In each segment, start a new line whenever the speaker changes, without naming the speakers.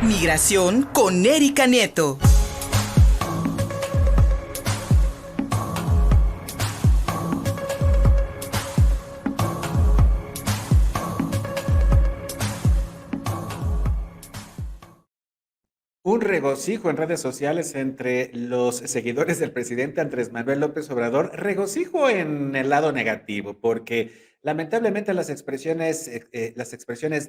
Migración con Erika Nieto.
Un regocijo en redes sociales entre los seguidores del presidente Andrés Manuel López Obrador, regocijo en el lado negativo, porque lamentablemente las expresiones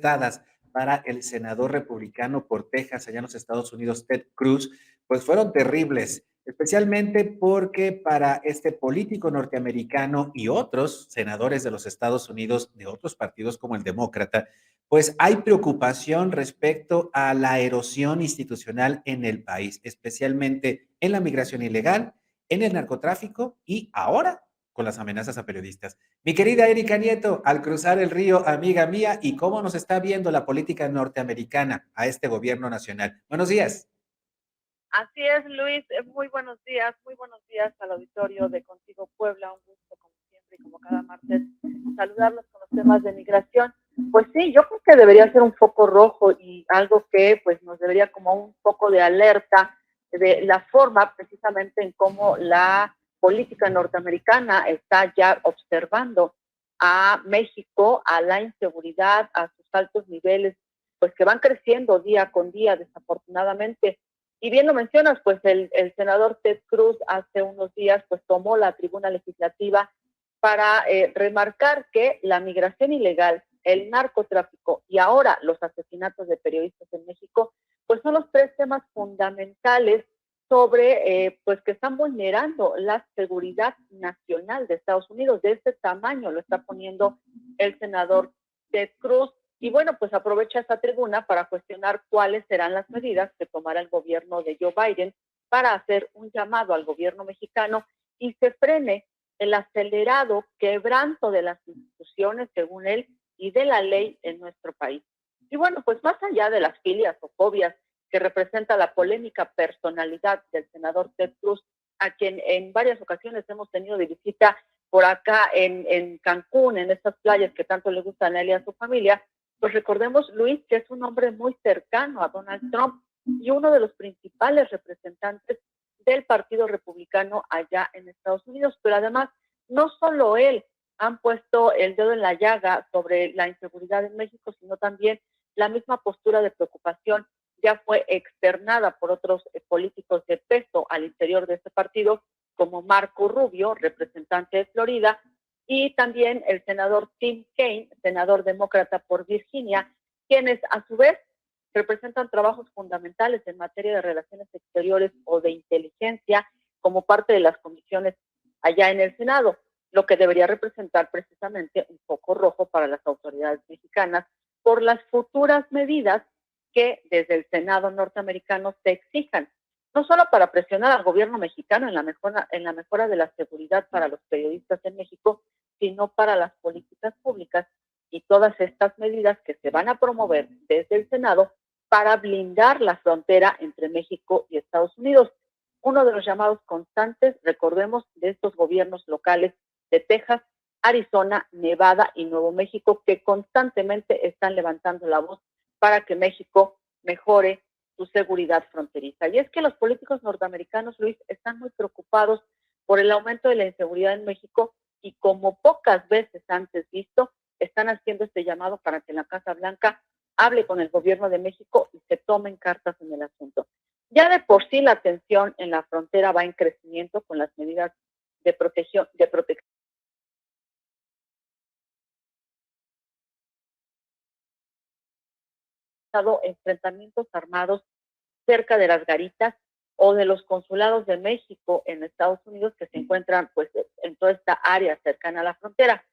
dadas para el senador republicano por Texas, allá en los Estados Unidos, Ted Cruz, pues fueron terribles, especialmente porque para este político norteamericano y otros senadores de los Estados Unidos de otros partidos como el demócrata, pues hay preocupación respecto a la erosión institucional en el país, especialmente en la migración ilegal, en el narcotráfico y ahora con las amenazas a periodistas. Mi querida Erika Nieto, al cruzar el río, amiga mía, ¿y cómo nos está viendo la política norteamericana a este gobierno nacional? Buenos días.
Así es, Luis. Muy buenos días al auditorio de Contigo Puebla. Un gusto, como siempre y como cada martes, saludarlos con los temas de migración. Pues sí, yo creo que debería ser un foco rojo y algo que pues nos debería como un poco de alerta de la forma precisamente en cómo la política norteamericana está ya observando a México, a la inseguridad, a sus altos niveles, pues que van creciendo día con día, desafortunadamente. Y bien lo mencionas, pues el senador Ted Cruz hace unos días pues tomó la tribuna legislativa para remarcar que la migración ilegal, el narcotráfico y ahora los asesinatos de periodistas en México, pues son los tres temas fundamentales sobre pues que están vulnerando la seguridad nacional de Estados Unidos. De este tamaño lo está poniendo el senador Ted Cruz. Y bueno, pues aprovecha esta tribuna para cuestionar cuáles serán las medidas que tomará el gobierno de Joe Biden para hacer un llamado al gobierno mexicano y se frene el acelerado quebranto de las instituciones, según él, y de la ley en nuestro país. Y bueno, pues más allá de las filias o fobias que representa la polémica personalidad del senador Ted Cruz, a quien en varias ocasiones hemos tenido de visita por acá en Cancún, en estas playas que tanto le gustan a él y a su familia, pues recordemos, Luis, que es un hombre muy cercano a Donald Trump y uno de los principales representantes del Partido Republicano allá en Estados Unidos. Pero además, no solo él han puesto el dedo en la llaga sobre la inseguridad en México, sino también la misma postura de preocupación ya fue externada por otros políticos de peso al interior de este partido, como Marco Rubio, representante de Florida, y también el senador Tim Kaine, senador demócrata por Virginia, quienes a su vez representan trabajos fundamentales en materia de relaciones exteriores o de inteligencia como parte de las comisiones allá en el Senado, lo que debería representar precisamente un foco rojo para las autoridades mexicanas por las futuras medidas que desde el Senado norteamericano se exijan, no solo para presionar al gobierno mexicano en la mejora de la seguridad para los periodistas en México, sino para las políticas públicas y todas estas medidas que se van a promover desde el Senado para blindar la frontera entre México y Estados Unidos. Uno de los llamados constantes, recordemos, de estos gobiernos locales de Texas, Arizona, Nevada y Nuevo México, que constantemente están levantando la voz para que México mejore su seguridad fronteriza. Y es que los políticos norteamericanos, Luis, están muy preocupados por el aumento de la inseguridad en México y como pocas veces antes visto, están haciendo este llamado para que la Casa Blanca hable con el gobierno de México y se tomen cartas en el asunto. Ya de por sí la tensión en la frontera va en crecimiento con las medidas de protección enfrentamientos armados cerca de las garitas o de los consulados de México en Estados Unidos que se encuentran pues en toda esta área cercana a la frontera.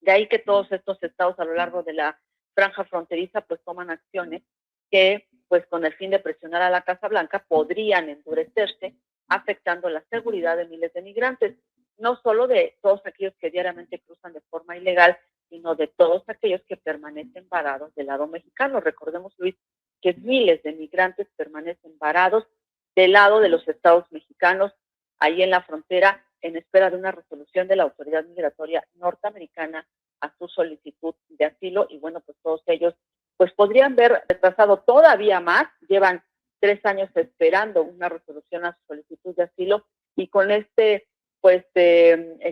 De ahí que todos estos estados a lo largo de la franja fronteriza pues toman acciones que pues con el fin de presionar a la Casa Blanca podrían endurecerse, afectando la seguridad de miles de migrantes, no solo de todos aquellos que diariamente cruzan de forma ilegal, sino de todos aquellos que permanecen varados del lado mexicano. Recordemos, Luis, que miles de migrantes permanecen varados del lado de los estados mexicanos, ahí en la frontera, en espera de una resolución de la autoridad migratoria norteamericana a su solicitud de asilo y bueno, pues todos ellos pues podrían ver retrasado todavía más. Llevan 3 años esperando una resolución a su solicitud de asilo y con este pues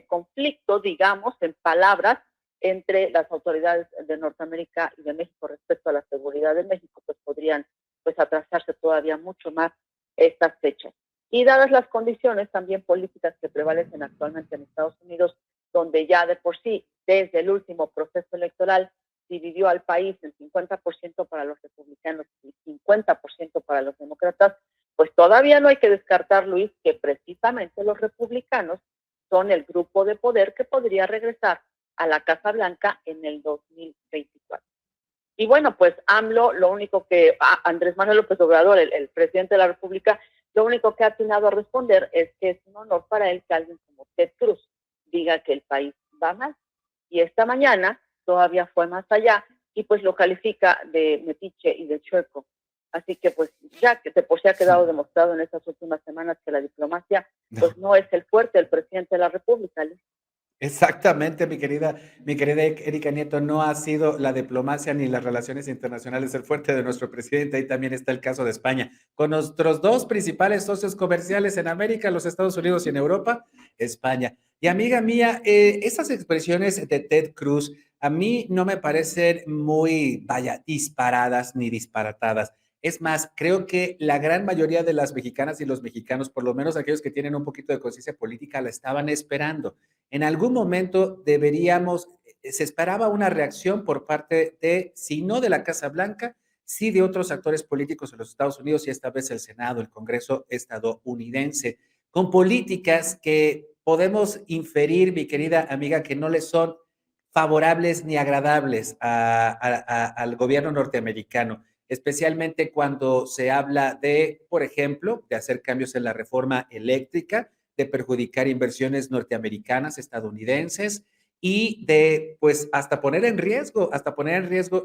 conflicto, digamos, en palabras, entre las autoridades de Norteamérica y de México respecto a la seguridad de México, pues podrían pues atrasarse todavía mucho más estas fechas. Y dadas las condiciones también políticas que prevalecen actualmente en Estados Unidos, donde ya de por sí, desde el último proceso electoral, dividió al país en 50% para los republicanos y 50% para los demócratas, pues todavía no hay que descartar, Luis, que precisamente los republicanos son el grupo de poder que podría regresar a la Casa Blanca en el 2024. Y bueno, pues AMLO, lo único que, Andrés Manuel López Obrador, el presidente de la República, lo único que ha atinado a responder es que es un honor para él que alguien como Ted Cruz diga que el país va mal. Y esta mañana todavía fue más allá y pues lo califica de metiche y de chueco. Así que pues ya que de por sí ha quedado demostrado en estas últimas semanas que la diplomacia pues no es el fuerte del presidente de la República.
Exactamente, mi querida Erika Nieto, no ha sido la diplomacia ni las relaciones internacionales el fuerte de nuestro presidente. Ahí también está el caso de España. Con nuestros dos principales socios comerciales en América, los Estados Unidos y en Europa, España. Y amiga mía, esas expresiones de Ted Cruz a mí no me parecen muy, vaya, disparadas ni disparatadas. Es más, creo que la gran mayoría de las mexicanas y los mexicanos, por lo menos aquellos que tienen un poquito de conciencia política, la estaban esperando. En algún momento se esperaba una reacción por parte de, si no de la Casa Blanca, sí de otros actores políticos en los Estados Unidos y esta vez el Senado, el Congreso estadounidense, con políticas que podemos inferir, mi querida amiga, que no les son favorables ni agradables al gobierno norteamericano, especialmente cuando se habla de, por ejemplo, de hacer cambios en la reforma eléctrica, de perjudicar inversiones norteamericanas, estadounidenses y de, pues, hasta poner en riesgo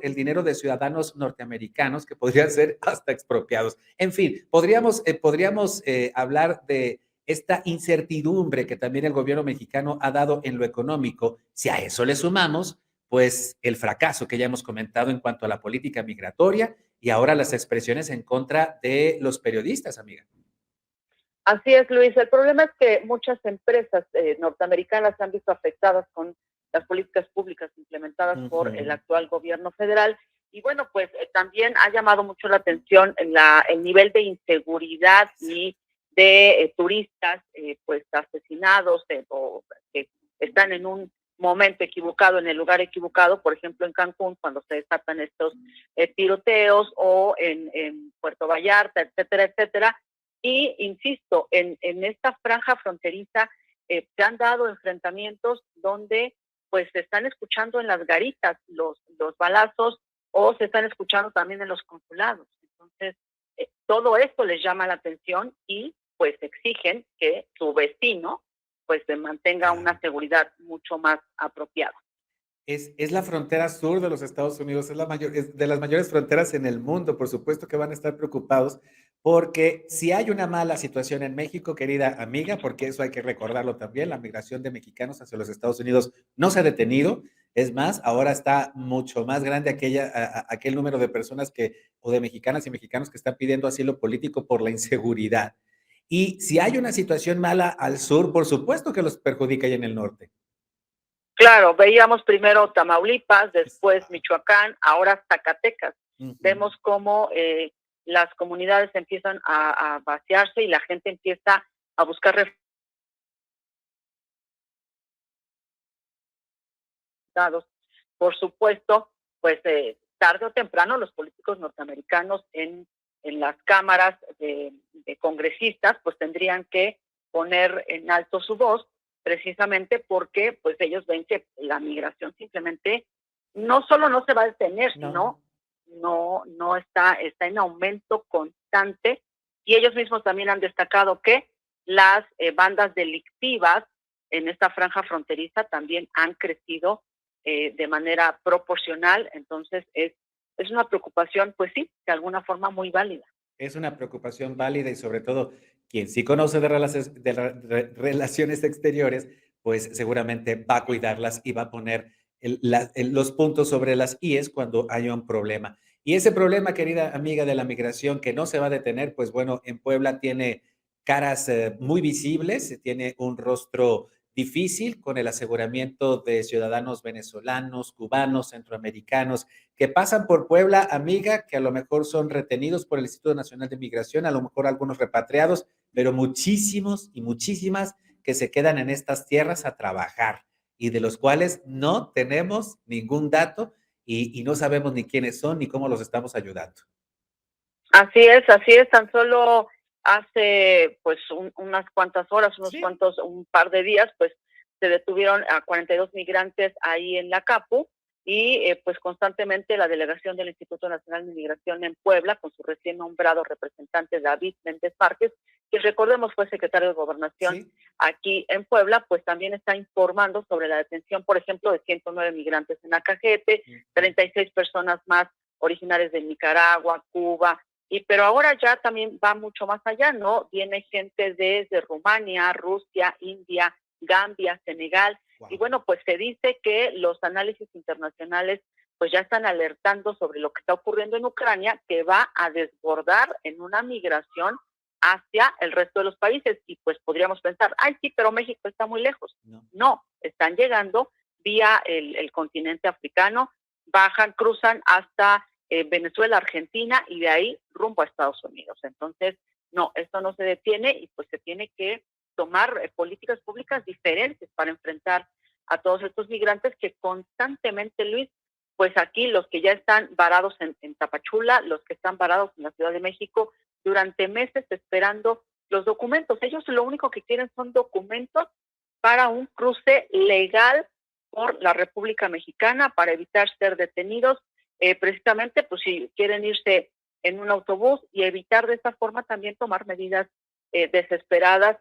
el dinero de ciudadanos norteamericanos que podrían ser hasta expropiados. En fin, podríamos hablar de esta incertidumbre que también el gobierno mexicano ha dado en lo económico. Si a eso le sumamos, pues, el fracaso que ya hemos comentado en cuanto a la política migratoria y ahora las expresiones en contra de los periodistas, amiga.
Así es, Luis. El problema es que muchas empresas norteamericanas se han visto afectadas con las políticas públicas implementadas por el actual gobierno federal. Y bueno, pues también ha llamado mucho la atención el nivel de inseguridad y de turistas pues asesinados o que están en un momento equivocado, en el lugar equivocado, por ejemplo en Cancún, cuando se desatan estos tiroteos, o en Puerto Vallarta, etcétera, etcétera. Y insisto, en esta franja fronteriza se han dado enfrentamientos donde pues se están escuchando en las garitas los balazos, o se están escuchando también en los consulados. Entonces, todo esto les llama la atención y pues exigen que su vecino pues se mantenga una seguridad mucho más apropiada.
Es la frontera sur de los Estados Unidos, es de las mayores fronteras en el mundo. Por supuesto que van a estar preocupados porque si hay una mala situación en México, querida amiga, porque eso hay que recordarlo también, la migración de mexicanos hacia los Estados Unidos no se ha detenido. Es más, ahora está mucho más grande aquel número de personas o de mexicanas y mexicanos que están pidiendo asilo político por la inseguridad. Y si hay una situación mala al sur, por supuesto que los perjudica ahí en el norte.
Claro, veíamos primero Tamaulipas, después Michoacán, ahora Zacatecas. Vemos cómo las comunidades empiezan a vaciarse y la gente empieza a buscar resultados. Por supuesto, pues tarde o temprano los políticos norteamericanos en las cámaras de congresistas pues tendrían que poner en alto su voz, precisamente porque pues ellos ven que la migración simplemente no solo no se va a detener, sino no está en aumento constante. Y ellos mismos también han destacado que las bandas delictivas en esta franja fronteriza también han crecido de manera proporcional. Entonces es una preocupación, pues sí, de alguna forma muy válida.
Es una preocupación válida y sobre todo quien sí conoce de relaciones exteriores, pues seguramente va a cuidarlas y va a poner los puntos sobre las IES cuando haya un problema. Y ese problema, querida amiga de la migración, que no se va a detener, pues bueno, en Puebla tiene caras muy visibles, tiene un rostro difícil con el aseguramiento de ciudadanos venezolanos, cubanos, centroamericanos, que pasan por Puebla, amiga, que a lo mejor son retenidos por el Instituto Nacional de Migración, a lo mejor algunos repatriados, pero muchísimos y muchísimas que se quedan en estas tierras a trabajar y de los cuales no tenemos ningún dato y no sabemos ni quiénes son ni cómo los estamos ayudando.
Así es, tan solo hace pues unas cuantas horas,
Sí.
un par de días, pues se detuvieron a 42 migrantes ahí en la CAPU y pues constantemente la delegación del Instituto Nacional de Migración en Puebla, con su recién nombrado representante David Méndez Márquez, que recordemos fue secretario de Gobernación
Sí.
aquí en Puebla, pues también está informando sobre la detención, por ejemplo, de 109 migrantes en Acajete, 36 personas más originarias de Nicaragua, Cuba, pero ahora ya también va mucho más allá, ¿no? Viene gente desde Rumania, Rusia, India, Gambia, Senegal,
Wow.
y bueno, pues se dice que los análisis internacionales pues ya están alertando sobre lo que está ocurriendo en Ucrania, que va a desbordar en una migración hacia el resto de los países, y pues podríamos pensar, ay sí, pero México está muy lejos. No, están llegando vía el continente africano, bajan, cruzan hasta Venezuela, Argentina, y de ahí rumbo a Estados Unidos. Entonces, no, esto no se detiene y pues se tiene que tomar políticas públicas diferentes para enfrentar a todos estos migrantes que constantemente, Luis, pues aquí los que ya están varados en Tapachula, los que están varados en la Ciudad de México durante meses esperando los documentos. Ellos lo único que quieren son documentos para un cruce legal por la República Mexicana para evitar ser detenidos. Precisamente, pues si quieren irse en un autobús y evitar de esta forma también tomar medidas desesperadas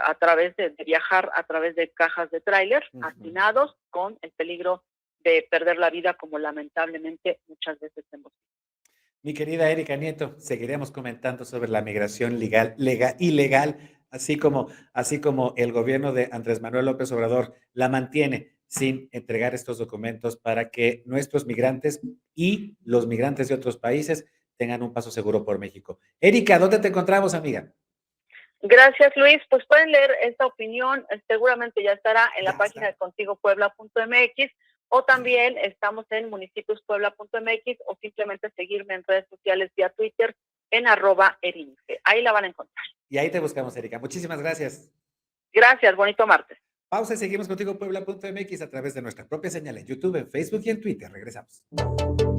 a través de viajar a través de cajas de tráiler hacinados con el peligro de perder la vida, como lamentablemente muchas veces hemos visto.
Mi querida Erika Nieto, seguiremos comentando sobre la migración legal, ilegal, así como el gobierno de Andrés Manuel López Obrador la mantiene sin entregar estos documentos para que nuestros migrantes y los migrantes de otros países tengan un paso seguro por México. Erika, ¿dónde te encontramos, amiga?
Gracias, Luis. Pues pueden leer esta opinión, seguramente ya estará en la página de contigopuebla.mx, o también estamos en municipiospuebla.mx, o simplemente seguirme en redes sociales vía Twitter en @erinfe. Ahí la van a encontrar.
Y ahí te buscamos, Erika. Muchísimas gracias.
Gracias, bonito martes.
Pausa y seguimos contigo Puebla.mx a través de nuestra propia señal en YouTube, en Facebook y en Twitter. Regresamos.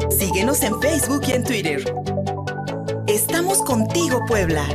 Síguenos en Facebook y en Twitter. Estamos contigo, Puebla.